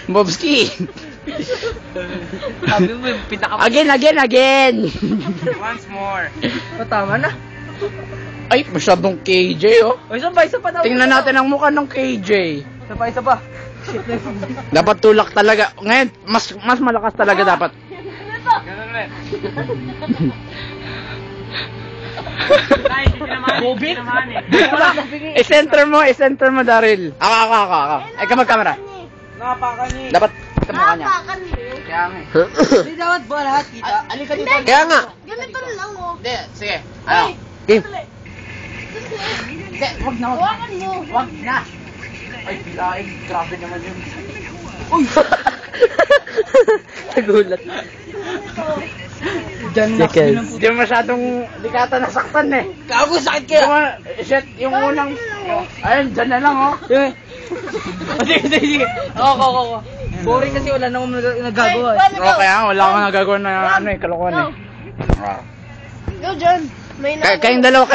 Bobski. Sabi mo yung pinaka... Again. Once more. Tama na. Ay, masyadong KJ, oh. O, isa pa daw. Tingnan natin ang mukha ng KJ. Isa pa. Shit na yun. Dapat tulak talaga. Ngayon, mas malakas talaga dapat. Ganun ulit. Ay, hindi naman. Bobit? I-center mo, Daryl. Ako. Ikaw mag-camera. Napakan niya. Dapat kamukha niya. Kaya nga. Hindi dapat ba lahat kita? Alika dito. Kaya nga. Ganito lang oh. Hindi, sige. Ano? Game. Hindi, wag na. Hawakan mo. Wag na. Ay, pilaing. Grabe naman yun. Nagulat. Diyan na. Hindi mo masyadong likata nasaktan eh. Gago, sakit kaya. Yung unang... Ayun, dyan na lang, oh. Sige. Ako. Boring kasi wala nang nagagawa eh. Oo, kaya wala akong nagagawa na kalokohan eh. Go, John. May Kayong dalawa.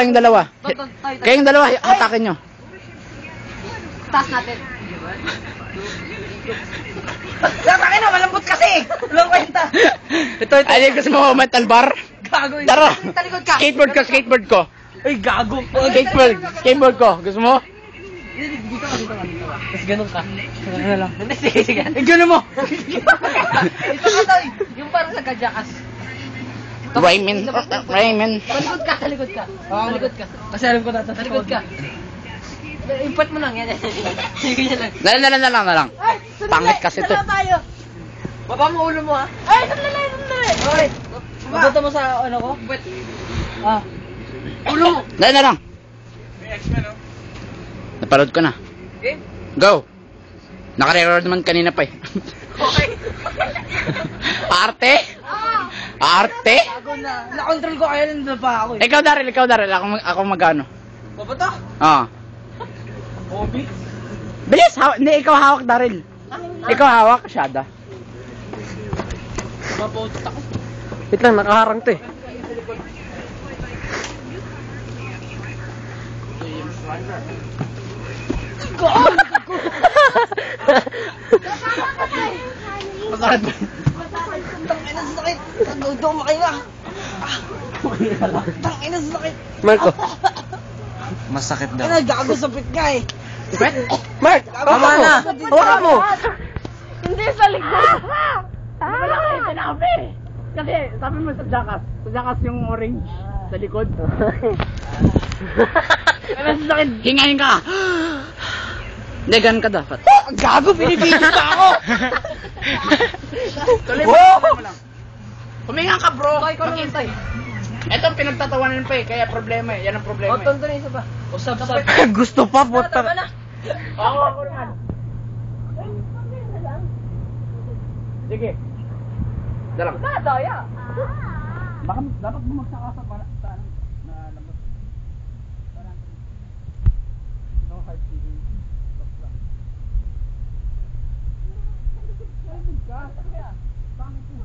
Kayong dalawa, hatakin nyo. taas natin. Sakin na, malambot kasi. Walang kwenta. Ito. Ay, gusto mo metal bar? Gago. Tara. Talikod ka. Skateboard ko. Ay, gago. Skateboard ko. Gusto mo? Dito ka. Tapos ganun ka. Ganun na lang. Sige. Ganun mo. Ito ka tayo. Yung parang sa kajakas. Raymond. Talikod ka. Kasi alam ko na. Talikod ka. Import mo lang yan. Sige yan lang. Na lang. Pangit kasi to. tayo. Baba mo ulo mo ha. Ay, sandali. Okay. Mabuto mo sa ano ko? Ulo mo. Na lang. May X-Men, no? Napanood ko na. Game? Go. Naka-record naman kanina pa eh. Okay. Arte? Bago na. Na-control ko kaya nandun pa ako eh. Ikaw Daryl. Ako magano. Babato? Bobby? Bilis! Hindi, ikaw hawak, Daryl. Ikaw hawak, Shada. Maputot ako. Wait lang, nakaharang to eh. Masakit ba? Tangina sa sakit. Nagdudok makahinga. Tangina sa sakit. Marco. Masakit daw. Gago sa pit ka eh. Mark! Tama na. Hawakan mo! Hindi sa likod. Wala kayo sinabi! Kasi sabi mo sa Jackass yung orange sa likod. Kaya sakit, hingayin ka! Hindi, ganun ka dapat. Gago, pinipigil pa ako. Tuloy mo lang. Huminga ka bro! Tay. Ito pinagtatawanan pa eh, kaya problema eh. Yan ang problema eh. Tonto na isa pa. Usap. Gusto pa, Tama na. Ako naman. Sige. Dalang. Daya. Baka dapat bumagsak ka sa na lambot. Parang no hard feeling. Stop lang. Ay, ka. Kaya. Pangit mo.